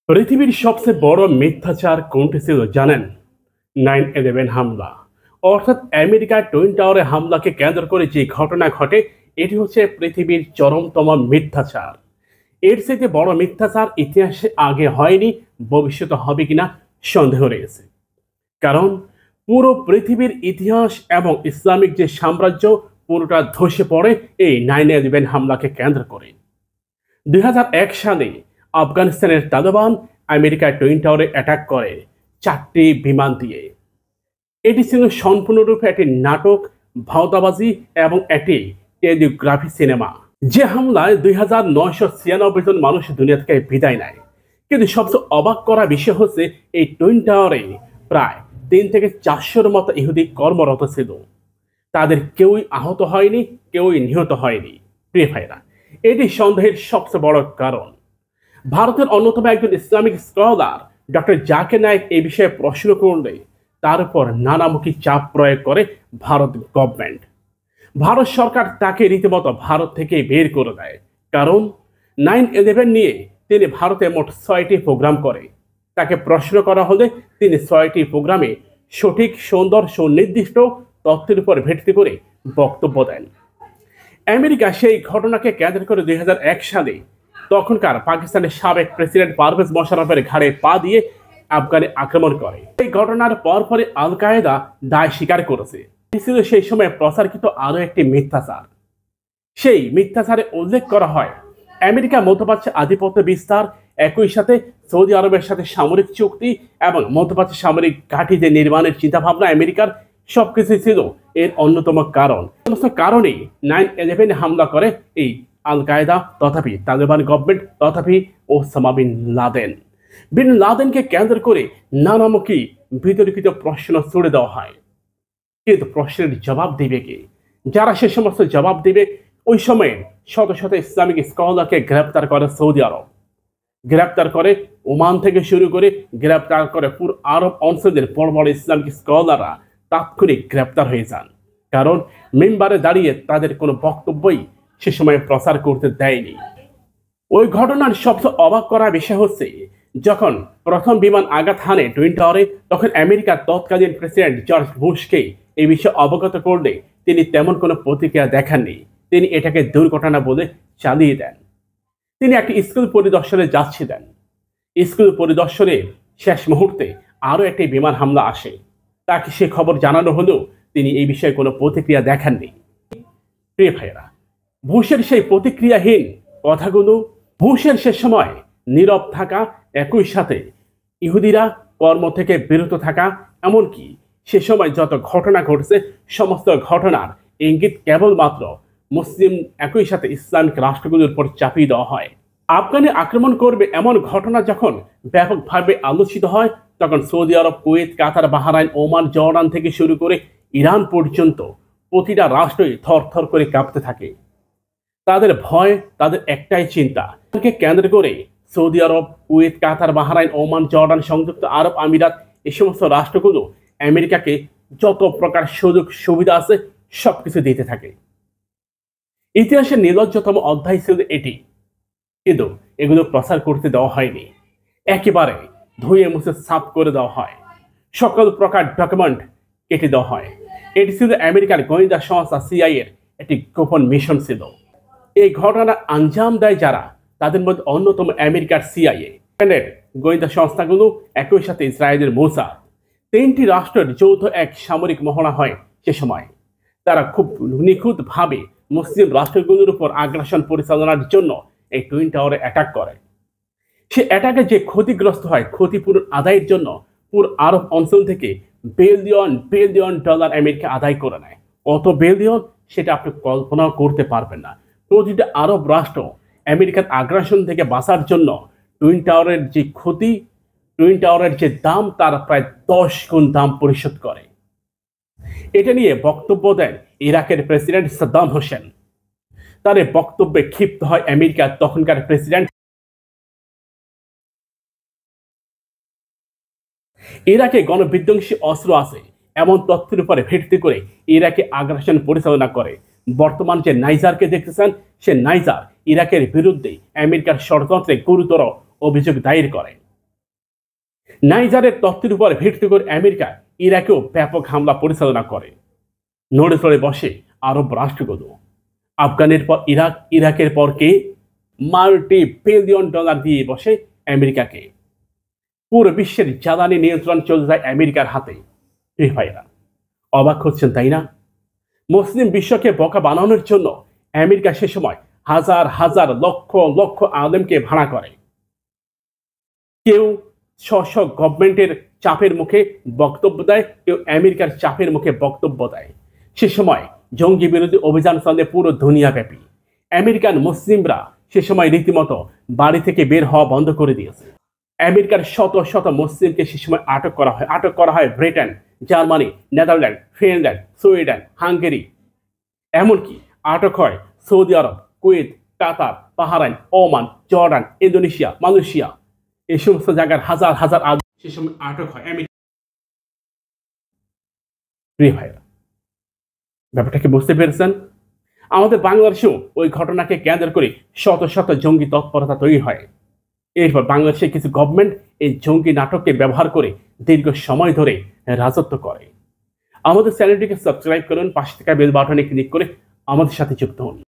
পৃথিবীর সবচেয়ে বড় মিথ্যাচার কোনটি ছিল জানেন? 9/11 হামলা, অর্থাৎ আমেরিকার টুইন টাওয়ারে হামলাকে কেন্দ্র করে যে ঘটনা ঘটে, এটি হচ্ছে পৃথিবীর চরমতম মিথ্যাচার। এর থেকে বড় মিথ্যাচার ইতিহাসে আগে হয়নি, ভবিষ্যতে হবে কিনা সন্দেহ রয়েছে। কারণ পুরো পৃথিবীর ইতিহাস এবং ইসলামিক যে সাম্রাজ্য পুরোটা ধসে পড়ে এই 9/11 হামলাকে কেন্দ্র করে। 2001 সালে আফগানিস্তানের তালেবান আমেরিকার টুইন টাওয়ারে অ্যাটাক করে 4টি বিমান দিয়ে। এটি ছিল সম্পূর্ণরূপে একটি নাটক, ভাওতাবাজি এবং একটি টেলিগ্রাফি সিনেমা। যে হামলায় 2996 জন মানুষ দুনিয়া থেকে বিদায় নেয়। কিন্তু সবচেয়ে অবাক করা বিষয় হচ্ছে এই টুইন টাওয়ারে প্রায় 3 থেকে 400-র মতো ইহুদি কর্মরত ছিল। তাদের কেউই আহত হয়নি, কেউই নিহত হয়নি। প্রিয় ভাইরা, এটি সন্দেহের সবচেয়ে বড় কারণ। ভারতের অন্যতম একজন Islamic scholar doctor Zakir Naik এই বিষয়ে প্রশ্ন করলে তার উপর নানামুখী চাপ প্রয়োগ করে ভারত গভর্নমেন্ট। ভারত সরকার তাকে রীতিমতো ভারত থেকে বের করে দেয়। কারণ 9/11 নিয়ে তিনি ভারতে মোট 6টি প্রোগ্রাম করে। তাকে প্রশ্ন করা হলে তিনি 6টি প্রোগ্রামে সঠিক, সুন্দর, সুনির্দিষ্ট তথ্যের উপর ভিত্তি করে বক্তব্য দেন। আমেরিকা সেই ঘটনাকে কেন্দ্র করে 2001 সালে তখনকার পাকিস্তানের সাবেক প্রেসিডেন্ট পারভেজ মোশাররফের ঘাড়ে পা দিয়ে আফগানে আক্রমণ করে। এই ঘটনার পরপরই আল কায়েদা দায় স্বীকার করেছে। ছিল সেই সময় প্রচারকৃত আরও একটি মিথ্যাচার। সেই মিথ্যাচারে উল্লেখ করা হয় আমেরিকা মধ্যপ্রাচ্যে আধিপত্য বিস্তার, একই সাথে সৌদি আরবের সাথে সামরিক চুক্তি এবং মধ্যপ্রাচ্যে সামরিক ঘাঁটি যে নির্মাণের চিন্তাভাবনা আমেরিকার, সবকিছু ছিল এর অন্যতম কারণ। সমস্ত কারণেই 9/11 হামলা করে এই আল কায়েদা, তথাপি তালেবান গভর্নমেন্ট, তথাপি ওসামা বিন লাদেন। বিন লাদেনকে কেন্দ্র করে নানামুখী বিতর্কিত প্রশ্ন ছুড়ে দেওয়া হয়। কিন্তু প্রশ্নের জবাব দিবে কে? যারা সে সমস্ত জবাব দিবে, ওই সময়ে শত শত ইসলামিক স্কলারকে গ্রেপ্তার করে সৌদি আরব, গ্রেপ্তার করে ওমান থেকে শুরু করে গ্রেপ্তার করে পুরো আরব অঞ্চলের বড় বড় ইসলামিক স্কলাররা তাৎক্ষণিক গ্রেপ্তার হয়ে যান। কারণ মেম্বারে দাঁড়িয়ে তাদের কোনো বক্তব্যই সে সময় প্রচার করতে দেয়নি। ওই ঘটনার সবচেয়ে অবাক করা বিষয় হচ্ছে, যখন প্রথম বিমান আঘাত হানে টুইন টাওয়ারে, তখন আমেরিকার তৎকালীন প্রেসিডেন্ট জর্জ বুশকে এই বিষয়ে অবগত করলে তিনি তেমন কোনো প্রতিক্রিয়া দেখাননি। তিনি এটাকে দুর্ঘটনা বলে চালিয়ে দেন। তিনি একটি স্কুল পরিদর্শনে যাচ্ছিলেন। স্কুল পরিদর্শনের শেষ মুহূর্তে আরও একটি বিমান হামলা আসে। তাকে সে খবর জানানো হলেও তিনি এই বিষয়ে কোনো প্রতিক্রিয়া দেখাননি। প্রিয় ভাইয়েরা, বুশের সেই প্রতিক্রিয়াহীন কথাগুলো, বুশের সে সময় নীরব থাকা, একই সাথে ইহুদিরা কর্ম থেকে বিরত থাকা, এমনকি সে সময় যত ঘটনা ঘটছে সমস্ত ঘটনার ইঙ্গিত কেবলমাত্র মুসলিম, একই সাথে ইসলামিক রাষ্ট্রগুলোর উপর চাপিয়ে দেওয়া হয়। আফগানে আক্রমণ করবে এমন ঘটনা যখন ব্যাপকভাবে আলোচিত হয়, তখন Saudi Arab, Kuwait, Qatar, Bahrain, Oman, Jordan থেকে শুরু করে ইরান পর্যন্ত প্রতিটা রাষ্ট্রই থরথর করে কাঁপতে থাকে। তাদের ভয়, তাদের একটাই চিন্তা, কেন্দ্র করে Saudi Arab, Kuwait, Qatar, Bahrain, Oman, Jordan, সংযুক্ত আরব আমিরাত, এই সমস্ত রাষ্ট্রগুলো আমেরিকাকে যত প্রকার সুযোগ সুবিধা আছে সবকিছু দিতে থাকে। ইতিহাসের নির্লজ্জতম অধ্যায় ছিল এটি, কিন্তু এগুলো প্রচার করতে দেওয়া হয়নি। একেবারে ধুয়ে মুছে সাফ করে দেওয়া হয়। সকল প্রকার ডকুমেন্ট কেটে দেওয়া হয়। এটি ছিল আমেরিকার গোয়েন্দা সংস্থা সিআইএ এর একটি গোপন মিশন ছিল। এই ঘটনা আঞ্জাম দেয় যারা, তাদের মধ্যে অন্যতম আমেরিকার সিআইএ, গোয়েন্দা সংস্থাগুলো, একই সাথে ইসরায়েলের মোসাদ। 3টি রাষ্ট্রের যৌথ এক সামরিক মহড়া হয় সে সময়। তারা খুব নিখুঁতভাবে মুসলিম রাষ্ট্রগুলোর উপর আগ্রাসন পরিচালনার জন্য এই টুইন টাওয়ারে অ্যাটাক করে। সে অ্যাটাকে যে ক্ষতিগ্রস্ত হয়, ক্ষতিপূরণ আদায়ের জন্য পুরো আরব অঞ্চল থেকে বিলিয়ন বিলিয়ন ডলার আমেরিকা আদায় করে নেয়। কত বিলিয়ন সেটা আপনি কল্পনাও করতে পারবেন না। প্রতিটা আরব রাষ্ট্র আমেরিকার আগ্রাসন থেকে বাঁচার জন্য টুইন টাওয়ারের যে ক্ষতি, টুইন টাওয়ারের যে দাম, তার প্রায় 10 গুণ দাম পরিশোধ করে। এটা নিয়ে বক্তব্য দেন ইরাকের প্রেসিডেন্ট সাদ্দাম হোসেন। তার এই বক্তব্যে ক্ষিপ্ত হয় আমেরিকার তখনকার প্রেসিডেন্ট। ইরাকে গণবিধ্বংসী অস্ত্র আছে এমন তথ্যের উপরে ভিত্তি করে ইরাকে আগ্রাসন পরিচালনা করে। বর্তমান যে নাইজারকে দেখতেছেন, সে নাইজার ইরাকের বিরুদ্ধে আমেরিকার ষড়যন্ত্রে গুরুতর অভিযোগ দায়ের করে। নাইজারের তথ্যের উপর ভিত্তি করে আমেরিকা ইরাকেও ব্যাপক হামলা পরিচালনা করে। নড়ে চড়ে বসে আরব রাষ্ট্রগুলো। আফগানের পর ইরাক, ইরাকের পর কে? $multi-billion দিয়ে বসে আমেরিকাকে। পুরো বিশ্বের জ্বালানি নিয়ন্ত্রণ চলে যায় আমেরিকার হাতে। ভাইরা, অবাক হচ্ছেন তাই না? মুসলিম বিশ্বকে বোকা বানানোর জন্য আমেরিকা সে সময় হাজার হাজার লক্ষ লক্ষ আলেমকে ভাড়া করে। কেউ স্ব গভর্নমেন্টের চাপের মুখে বক্তব্য দেয়, কেউ আমেরিকার চাপের মুখে বক্তব্য দেয়। সে সময় জঙ্গি বিরোধী অভিযান চলে পুরো দুনিয়াব্যাপী। আমেরিকান মুসলিমরা সে সময় রীতিমতো বাড়ি থেকে বের হওয়া বন্ধ করে দিয়েছে। আমেরিকার শত শত মুসলিমকে সে সময় আটক করা হয় Britain, Germany, Netherland, Finland, Sweden, Hungary. এমনকি আটক হয় Saudi Arab, Kuwait, Qatar, Bahrain, Oman, Jordan, Indonesia, Malaysia. এই সমস্ত জায়গার হাজার হাজার সে সময় আটক হয় আমেরিকা। প্রিয় ভাইরা, ব্যাপারটা কি বুঝতে পেরেছেন? আমাদের বাংলাদেশেও ওই ঘটনাকে কেন্দ্র করে শত শত জঙ্গি তৎপরতা তৈরি হয়। এরপর বাংলাদেশের কিছু গভর্নমেন্ট এই জঙ্গি নাটককে ব্যবহার করে দীর্ঘ সময় ধরে রাজত্ব করে। আমাদের চ্যানেলটিকে সাবস্ক্রাইব করুন, পাশে থাকা বেল বাটনে ক্লিক করে আমাদের সাথে যুক্ত হন।